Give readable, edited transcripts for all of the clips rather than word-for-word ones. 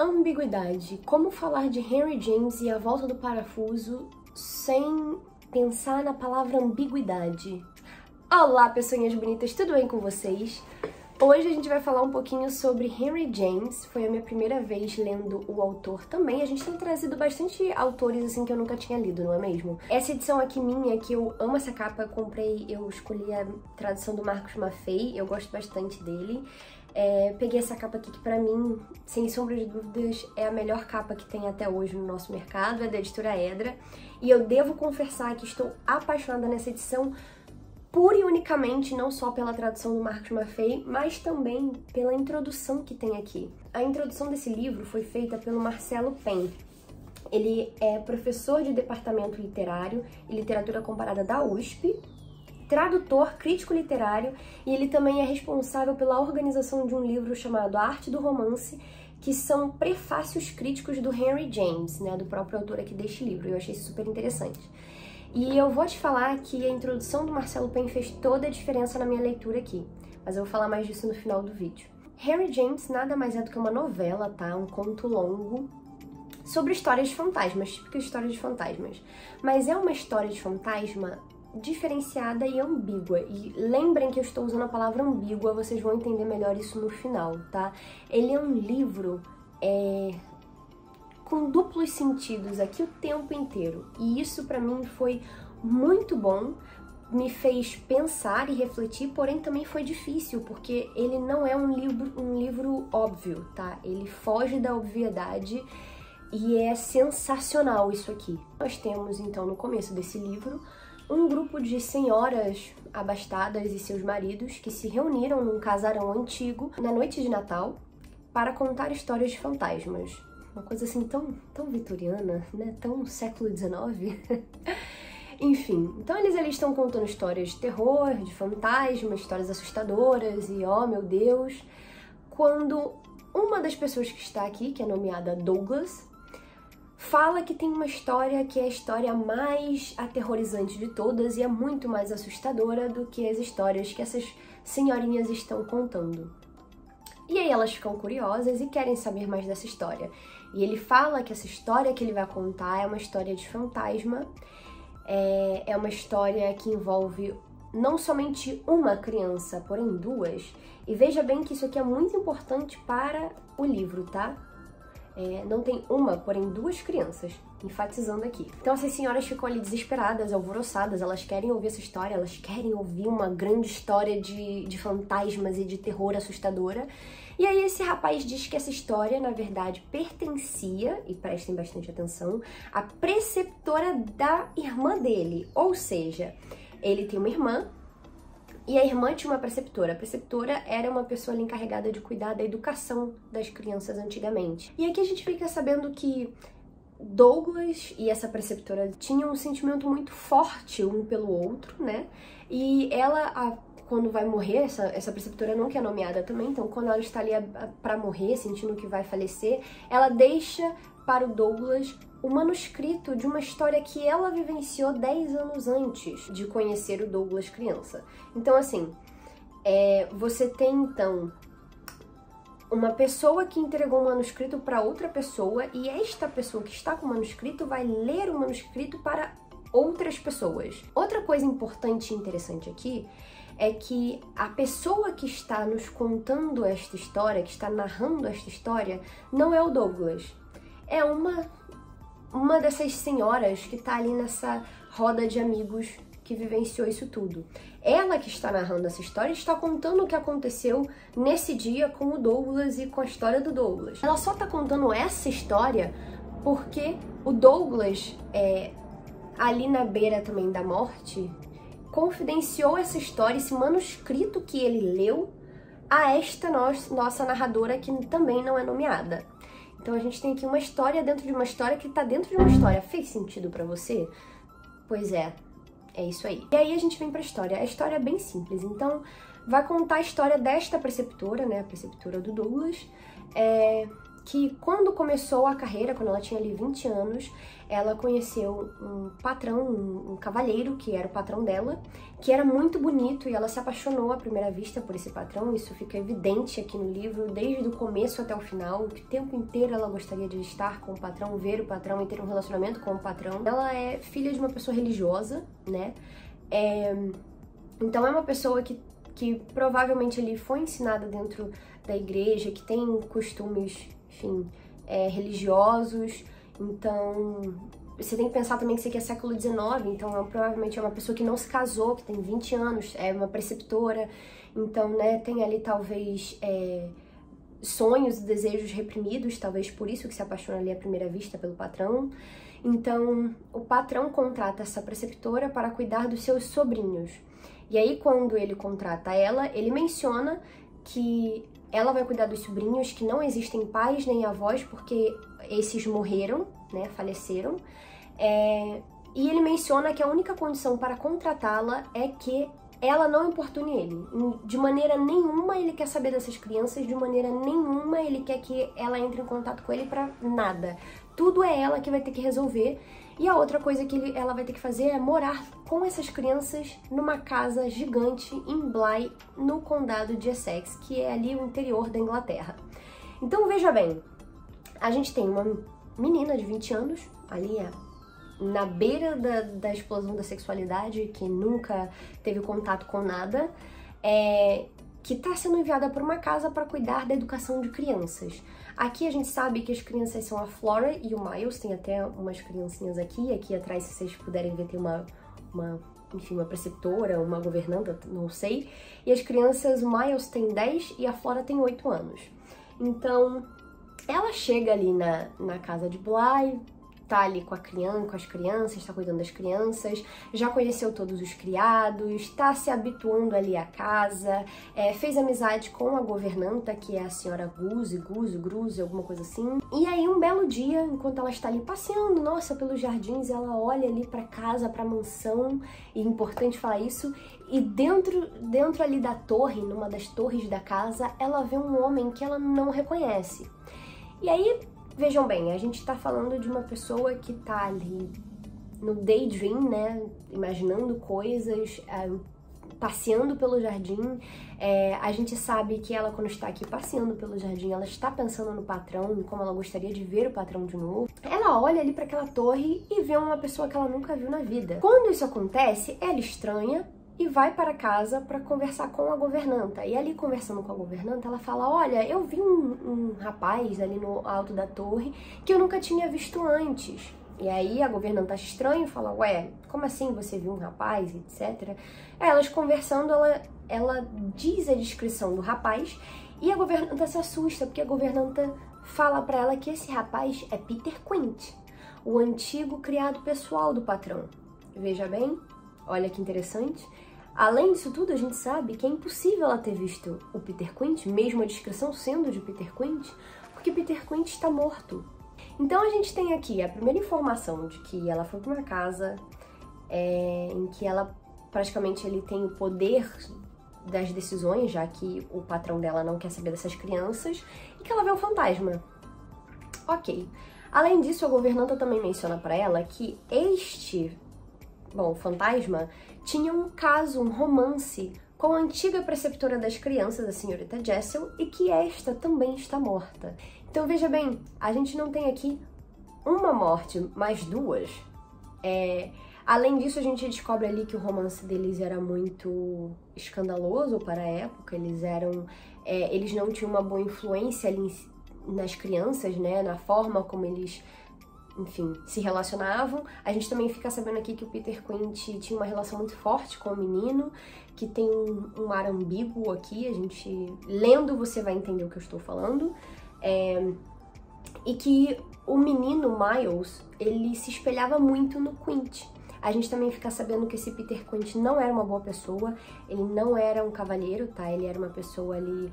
Ambiguidade. Como falar de Henry James e a volta do parafuso sem pensar na palavra ambiguidade? Olá, pessoinhas bonitas, tudo bem com vocês? Hoje a gente vai falar um pouquinho sobre Henry James. Foi a minha primeira vez lendo o autor também. A gente tem trazido bastante autores assim que eu nunca tinha lido, não é mesmo? Essa edição aqui minha, que eu amo essa capa, eu escolhi a tradução do Marcos Maffei, eu gosto bastante dele. Peguei essa capa aqui que pra mim, sem sombra de dúvidas, é a melhor capa que tem até hoje no nosso mercado, é da editora Edra. E eu devo confessar que estou apaixonada nessa edição pura e unicamente, não só pela tradução do Marcos Maffei, mas também pela introdução que tem aqui. A introdução desse livro foi feita pelo Marcelo Pen. Ele é professor de departamento literário e literatura comparada da USP, tradutor, crítico literário, e ele também é responsável pela organização de um livro chamado A Arte do Romance, que são prefácios críticos do Henry James, né, do próprio autor aqui deste livro. Eu achei isso super interessante. E eu vou te falar que a introdução do Marcelo Pen fez toda a diferença na minha leitura aqui, mas eu vou falar mais disso no final do vídeo. Henry James nada mais é do que uma novela, tá? Um conto longo sobre histórias de fantasmas, típicas histórias de fantasmas. Mas é uma história de fantasma diferenciada e ambígua. E lembrem que eu estou usando a palavra ambígua, vocês vão entender melhor isso no final, tá? Ele é um livro com duplos sentidos aqui o tempo inteiro. E isso pra mim foi muito bom, me fez pensar e refletir, porém também foi difícil, porque ele não é um livro óbvio, tá? Ele foge da obviedade e é sensacional isso aqui. Nós temos então no começo desse livro um grupo de senhoras abastadas e seus maridos que se reuniram num casarão antigo na noite de Natal para contar histórias de fantasmas. Uma coisa assim tão vitoriana, né? Tão século XIX. Enfim, então eles ali estão contando histórias de terror, de fantasmas, histórias assustadoras e, oh meu Deus, quando uma das pessoas que está aqui, que é nomeada Douglas, fala que tem uma história que é a história mais aterrorizante de todas e é muito mais assustadora do que as histórias que essas senhorinhas estão contando. E aí elas ficam curiosas e querem saber mais dessa história. E ele fala que essa história que ele vai contar é uma história de fantasma, é uma história que envolve não somente uma criança, porém duas. E veja bem que isso aqui é muito importante para o livro, tá? Não tem uma, porém duas crianças, enfatizando aqui. Então essas senhoras ficam ali desesperadas, alvoroçadas, elas querem ouvir essa história, elas querem ouvir uma grande história de fantasmas e de terror assustadora. E aí esse rapaz diz que essa história, na verdade, pertencia, e prestem bastante atenção, à preceptora da irmã dele. Ou seja, ele tem uma irmã, e a irmã tinha uma preceptora. A preceptora era uma pessoa ali encarregada de cuidar da educação das crianças antigamente. E aqui a gente fica sabendo que Douglas e essa preceptora tinham um sentimento muito forte um pelo outro, né? E ela, quando vai morrer, essa preceptora nunca é nomeada também, então quando ela está ali pra morrer, sentindo que vai falecer, ela deixa para o Douglas o manuscrito de uma história que ela vivenciou 10 anos antes de conhecer o Douglas criança. Então, assim, você tem, então, uma pessoa que entregou um manuscrito para outra pessoa e esta pessoa que está com o manuscrito vai ler o manuscrito para outras pessoas. Outra coisa importante e interessante aqui é que a pessoa que está nos contando esta história, que está narrando esta história, não é o Douglas. É uma dessas senhoras que tá ali nessa roda de amigos que vivenciou isso tudo. Ela que está narrando essa história está contando o que aconteceu nesse dia com o Douglas e com a história do Douglas. Ela só tá contando essa história porque o Douglas, ali na beira também da morte, confidenciou essa história, esse manuscrito que ele leu, a esta nossa narradora que também não é nomeada. Então a gente tem aqui uma história dentro de uma história que tá dentro de uma história. Fez sentido pra você? Pois é isso aí. E aí a gente vem pra história. A história é bem simples, então vai contar a história desta preceptora, né, a preceptora do Douglas, que quando começou a carreira, quando ela tinha ali 20 anos, ela conheceu um patrão, um cavalheiro, que era o patrão dela, que era muito bonito, e ela se apaixonou à primeira vista por esse patrão. Isso fica evidente aqui no livro, desde o começo até o final, que o tempo inteiro ela gostaria de estar com o patrão, ver o patrão e ter um relacionamento com o patrão. Ela é filha de uma pessoa religiosa, né? Então é uma pessoa que provavelmente ali foi ensinada dentro da igreja, que tem costumes, enfim, religiosos. Então, você tem que pensar também que isso aqui é século XIX, então provavelmente é uma pessoa que não se casou, que tem 20 anos, é uma preceptora, então, né, tem ali talvez sonhos e desejos reprimidos, talvez por isso que se apaixona ali à primeira vista pelo patrão. Então, o patrão contrata essa preceptora para cuidar dos seus sobrinhos. E aí, quando ele contrata ela, ele menciona que ela vai cuidar dos sobrinhos, que não existem pais nem avós, porque esses morreram, né, faleceram. E ele menciona que a única condição para contratá-la é que ela não importune ele. De maneira nenhuma ele quer saber dessas crianças, de maneira nenhuma ele quer que ela entre em contato com ele para nada. Tudo é ela que vai ter que resolver. E a outra coisa que ela vai ter que fazer é morar com essas crianças numa casa gigante em Bly, no condado de Essex, que é ali o interior da Inglaterra. Então veja bem, a gente tem uma menina de 20 anos, ali na beira da explosão da sexualidade, que nunca teve contato com nada, que está sendo enviada para uma casa para cuidar da educação de crianças. Aqui a gente sabe que as crianças são a Flora e o Miles, tem até umas criancinhas aqui atrás, se vocês puderem ver, tem enfim, uma preceptora, uma governanta, não sei. E as crianças, o Miles tem 10 e a Flora tem 8 anos. Então, ela chega ali na casa de Bly, tá ali com as crianças, tá cuidando das crianças, já conheceu todos os criados, tá se habituando ali à casa, fez amizade com a governanta, que é a senhora Gruze, alguma coisa assim. E aí, um belo dia, enquanto ela está ali passeando, nossa, pelos jardins, ela olha ali pra casa, pra mansão, e é importante falar isso, e dentro ali da torre, numa das torres da casa, ela vê um homem que ela não reconhece. E aí, vejam bem, a gente tá falando de uma pessoa que tá ali no daydream, né, imaginando coisas, passeando pelo jardim. A gente sabe que ela, quando está aqui passeando pelo jardim, ela está pensando no patrão, em como ela gostaria de ver o patrão de novo. Ela olha ali para aquela torre e vê uma pessoa que ela nunca viu na vida. Quando isso acontece, ela estranha e vai para casa para conversar com a governanta. E ali, conversando com a governanta, ela fala: olha, eu vi um rapaz ali no alto da torre que eu nunca tinha visto antes. E aí a governanta acha estranho e fala: ué, como assim você viu um rapaz, etc. Elas conversando, ela diz a descrição do rapaz e a governanta se assusta, porque a governanta fala para ela que esse rapaz é Peter Quint, o antigo criado pessoal do patrão. Veja bem, olha que interessante. Além disso tudo, a gente sabe que é impossível ela ter visto o Peter Quint, mesmo a descrição sendo de Peter Quint, porque Peter Quint está morto. Então a gente tem aqui a primeira informação de que ela foi para uma casa em que ela praticamente ele tem o poder das decisões, já que o patrão dela não quer saber dessas crianças, e que ela vê um fantasma. Ok. Além disso, a governanta também menciona para ela que fantasma tinha um caso, um romance com a antiga preceptora das crianças, a senhorita Jessel, e que esta também está morta. Então veja bem, a gente não tem aqui uma morte, mas duas. Além disso, a gente descobre ali que o romance deles era muito escandaloso para a época, eles não tinham uma boa influência ali nas crianças, né, na forma como eles, enfim, se relacionavam. A gente também fica sabendo aqui que o Peter Quint tinha uma relação muito forte com o menino, que tem um ar ambíguo aqui, a gente, lendo, você vai entender o que eu estou falando. E que o menino Miles, ele se espelhava muito no Quint. A gente também fica sabendo que esse Peter Quint não era uma boa pessoa, ele não era um cavalheiro, tá? Ele era uma pessoa ali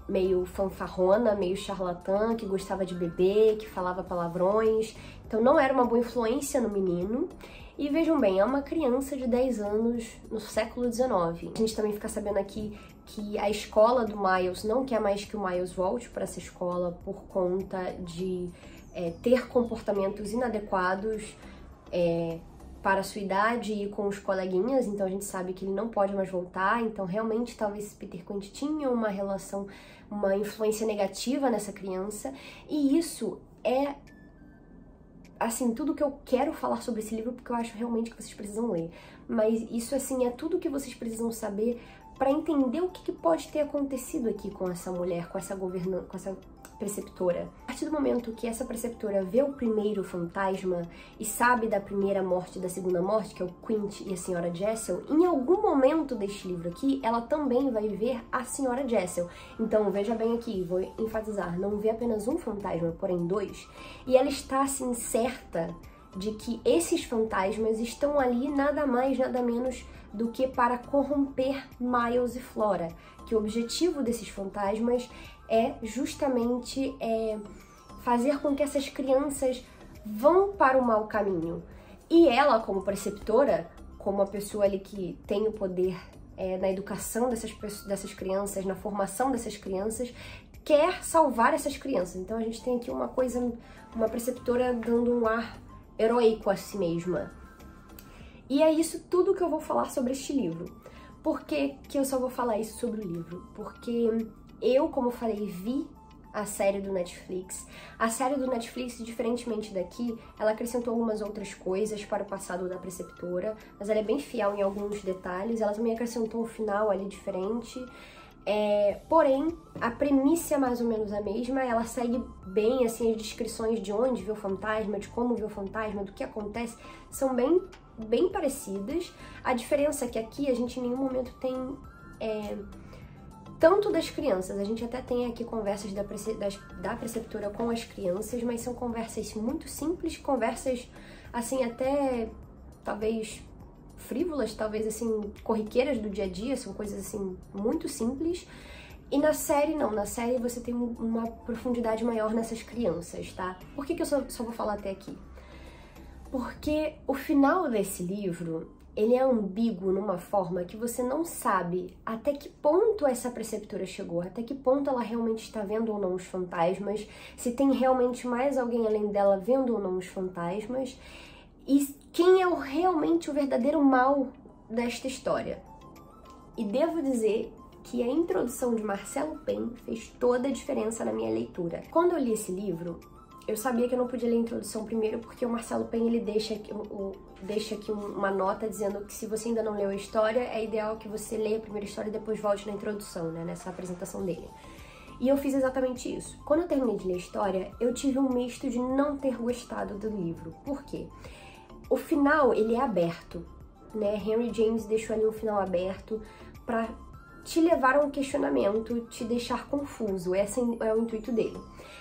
meio fanfarrona, meio charlatã, que gostava de beber, que falava palavrões. Então não era uma boa influência no menino. E vejam bem, é uma criança de 10 anos no século XIX. A gente também fica sabendo aqui que a escola do Miles não quer mais que o Miles volte para essa escola por conta de ter comportamentos inadequados para a sua idade e com os coleguinhas, então a gente sabe que ele não pode mais voltar, então realmente talvez Peter Quint tinha uma relação, uma influência negativa nessa criança, e isso é, assim, tudo que eu quero falar sobre esse livro, porque eu acho realmente que vocês precisam ler, mas isso, assim, é tudo que vocês precisam saber para entender o que pode ter acontecido aqui com essa mulher, com essa governanta, com essa preceptora. A partir do momento que essa preceptora vê o primeiro fantasma e sabe da primeira morte e da segunda morte, que é o Quint e a senhora Jessel, em algum momento deste livro aqui, ela também vai ver a senhora Jessel. Então, veja bem aqui, vou enfatizar, não vê apenas um fantasma, porém dois, e ela está, assim, certa de que esses fantasmas estão ali nada mais, nada menos do que para corromper Miles e Flora, que o objetivo desses fantasmas é justamente fazer com que essas crianças vão para o mau caminho. E ela, como preceptora, como a pessoa ali que tem o poder na educação dessas crianças, na formação dessas crianças, quer salvar essas crianças. Então a gente tem aqui uma preceptora dando um ar heróico a si mesma. E é isso tudo que eu vou falar sobre este livro. Por que eu só vou falar isso sobre o livro? Porque eu, como falei, vi a série do Netflix. A série do Netflix, diferentemente daqui, ela acrescentou algumas outras coisas para o passado da preceptora, mas ela é bem fiel em alguns detalhes. Ela também acrescentou um final ali diferente. Porém, a premissa é mais ou menos a mesma, ela segue bem, assim, as descrições de onde vê o fantasma, de como vê o fantasma, do que acontece, são bem parecidas. A diferença é que aqui a gente em nenhum momento tem tanto das crianças, a gente até tem aqui conversas da preceptora com as crianças, mas são conversas muito simples, conversas, assim, até talvez frívolas, talvez, assim, corriqueiras do dia a dia, são coisas, assim, muito simples. E na série, não. Na série você tem uma profundidade maior nessas crianças, tá? Por que eu só vou falar até aqui? Porque o final desse livro, ele é ambíguo numa forma que você não sabe até que ponto essa preceptora chegou, até que ponto ela realmente está vendo ou não os fantasmas, se tem realmente mais alguém além dela vendo ou não os fantasmas, e quem é realmente o verdadeiro mal desta história. E devo dizer que a introdução de Marcelo Pen fez toda a diferença na minha leitura. Quando eu li esse livro, eu sabia que eu não podia ler a introdução primeiro, porque o Marcelo Pen, ele deixa aqui uma nota dizendo que se você ainda não leu a história, é ideal que você leia a primeira história e depois volte na introdução, né, nessa apresentação dele. E eu fiz exatamente isso. Quando eu terminei de ler a história, eu tive um misto de não ter gostado do livro. Por quê? O final, ele é aberto, né? Henry James deixou ali um final aberto para te levar a um questionamento, te deixar confuso. Esse é o intuito dele.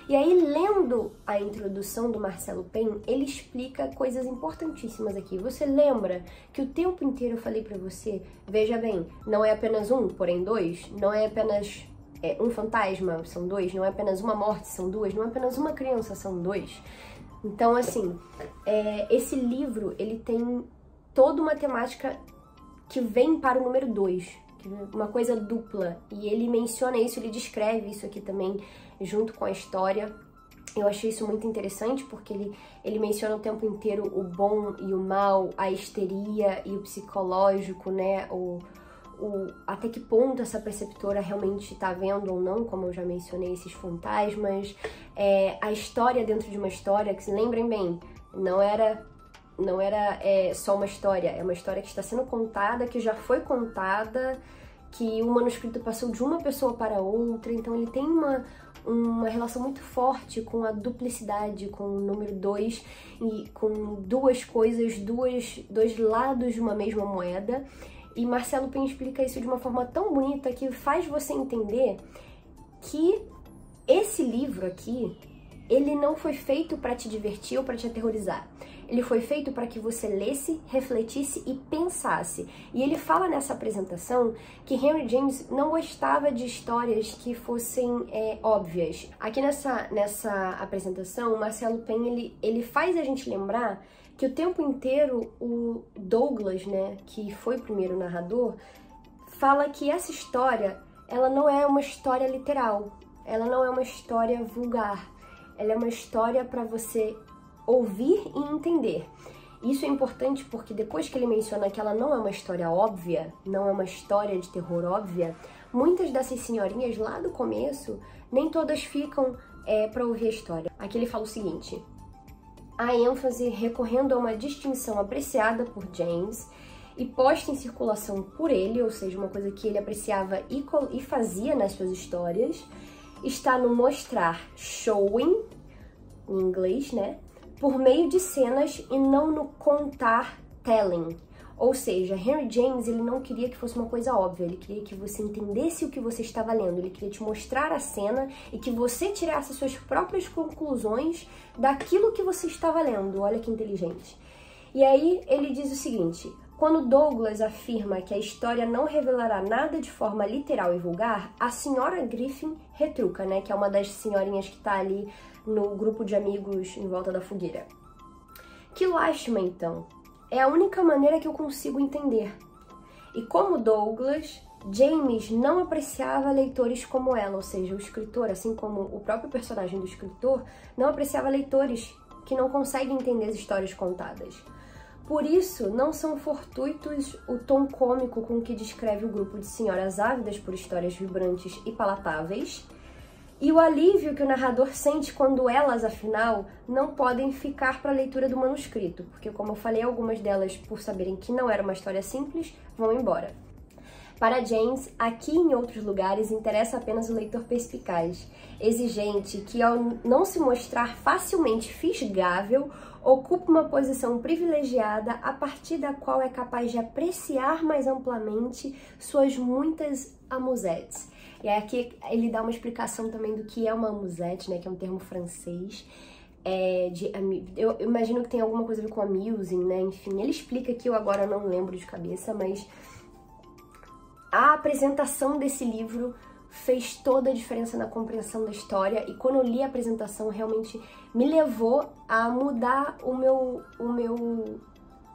E aí, lendo a introdução do Marcelo Pen, ele explica coisas importantíssimas aqui. Você lembra que o tempo inteiro eu falei pra você, veja bem, não é apenas um, porém dois, não é apenas um fantasma, são dois, não é apenas uma morte, são duas, não é apenas uma criança, são dois. Então, assim, esse livro, ele tem toda uma temática que vem para o número 2, uma coisa dupla, e ele menciona isso, ele descreve isso aqui também, junto com a história. Eu achei isso muito interessante, porque ele menciona o tempo inteiro o bom e o mal, a histeria e o psicológico, né, até que ponto essa preceptora realmente está vendo ou não, como eu já mencionei, esses fantasmas, a história dentro de uma história, que se lembrem bem, não era só uma história, é uma história que está sendo contada, que já foi contada, que o manuscrito passou de uma pessoa para outra, então ele tem uma relação muito forte com a duplicidade, com o número 2 e com duas coisas, dois lados de uma mesma moeda. E Marcelo Pen explica isso de uma forma tão bonita que faz você entender que esse livro aqui, ele não foi feito para te divertir ou para te aterrorizar. Ele foi feito para que você lesse, refletisse e pensasse. E ele fala nessa apresentação que Henry James não gostava de histórias que fossem óbvias. Aqui nessa apresentação, o Marcelo Pen, ele faz a gente lembrar que o tempo inteiro o Douglas, né, que foi o primeiro narrador, fala que essa história ela não é uma história literal, ela não é uma história vulgar, ela é uma história para você ouvir e entender. Isso é importante porque depois que ele menciona que ela não é uma história óbvia, não é uma história de terror óbvia, muitas dessas senhorinhas lá do começo, nem todas ficam para ouvir a história. Aqui ele fala o seguinte: a ênfase recorrendo a uma distinção apreciada por James e posta em circulação por ele, ou seja, uma coisa que ele apreciava e fazia nas suas histórias, está no mostrar showing, em inglês, né? Por meio de cenas e não no contar telling. Ou seja, Henry James, ele não queria que fosse uma coisa óbvia, ele queria que você entendesse o que você estava lendo, ele queria te mostrar a cena e que você tirasse suas próprias conclusões daquilo que você estava lendo. Olha que inteligente. E aí ele diz o seguinte: quando Douglas afirma que a história não revelará nada de forma literal e vulgar, a senhora Griffin retruca, né, que é uma das senhorinhas que está ali no grupo de amigos em volta da fogueira. Que lástima, então. É a única maneira que eu consigo entender. E como Douglas, James não apreciava leitores como ela, ou seja, o escritor, assim como o próprio personagem do escritor, não apreciava leitores que não conseguem entender as histórias contadas. Por isso, não são fortuitos o tom cômico com que descreve o grupo de senhoras ávidas por histórias vibrantes e palatáveis, e o alívio que o narrador sente quando elas, afinal, não podem ficar para a leitura do manuscrito, porque, como eu falei, algumas delas, por saberem que não era uma história simples, vão embora. Para James, aqui e em outros lugares, interessa apenas o leitor perspicaz, exigente, que ao não se mostrar facilmente fisgável, ocupa uma posição privilegiada a partir da qual é capaz de apreciar mais amplamente suas muitas amusettes. E aqui ele dá uma explicação também do que é uma amusette, né, que é um termo francês. Eu imagino que tem alguma coisa a ver com amusing, né, enfim. Ele explica que eu agora não lembro de cabeça, mas a apresentação desse livro fez toda a diferença na compreensão da história, e quando eu li a apresentação realmente me levou a mudar o meu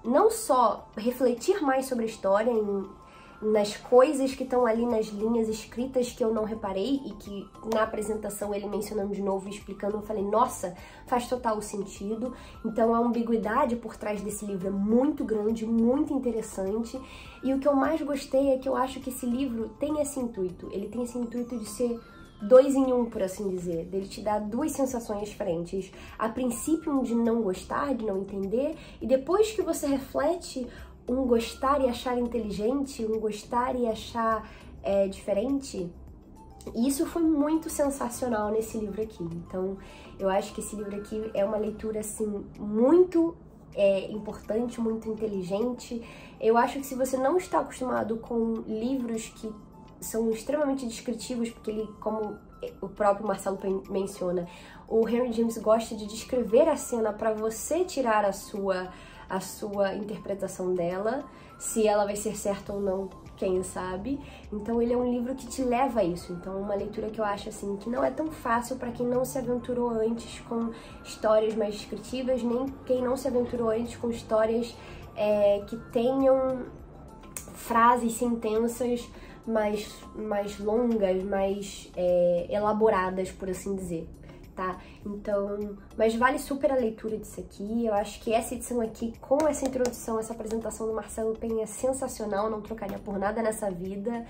não só refletir mais sobre a história, nas coisas que estão ali nas linhas escritas que eu não reparei e que na apresentação ele mencionando de novo e explicando, eu falei, nossa, faz total sentido. Então a ambiguidade por trás desse livro é muito grande, muito interessante, e o que eu mais gostei é que eu acho que esse livro tem esse intuito, ele tem esse intuito de ser 2 em 1, por assim dizer, dele te dar 2 sensações diferentes. A princípio, um de não gostar, de não entender, e depois que você reflete, um gostar e achar inteligente, um gostar e achar diferente. E isso foi muito sensacional nesse livro aqui. Então, eu acho que esse livro aqui é uma leitura, assim, muito importante, muito inteligente. Eu acho que se você não está acostumado com livros que são extremamente descritivos, porque ele, como o próprio Marcelo menciona, o Henry James gosta de descrever a cena para você tirar a sua interpretação dela, se ela vai ser certa ou não, quem sabe. Então ele é um livro que te leva a isso. Então é uma leitura que eu acho assim que não é tão fácil para quem não se aventurou antes com histórias mais descritivas, nem quem não se aventurou antes com histórias que tenham frases, sentenças mais longas, mais elaboradas, por assim dizer. Tá? Então, mas vale super a leitura disso aqui. Eu acho que essa edição aqui, com essa introdução, essa apresentação do Marcelo Penha é sensacional, não trocaria por nada nessa vida.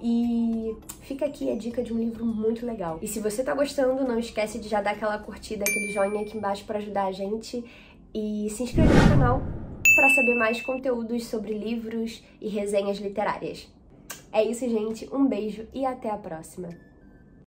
E fica aqui a dica de um livro muito legal. E se você tá gostando, não esquece de já dar aquela curtida, aquele joinha aqui embaixo para ajudar a gente. E se inscrever no canal para saber mais conteúdos sobre livros e resenhas literárias. É isso, gente. Um beijo e até a próxima.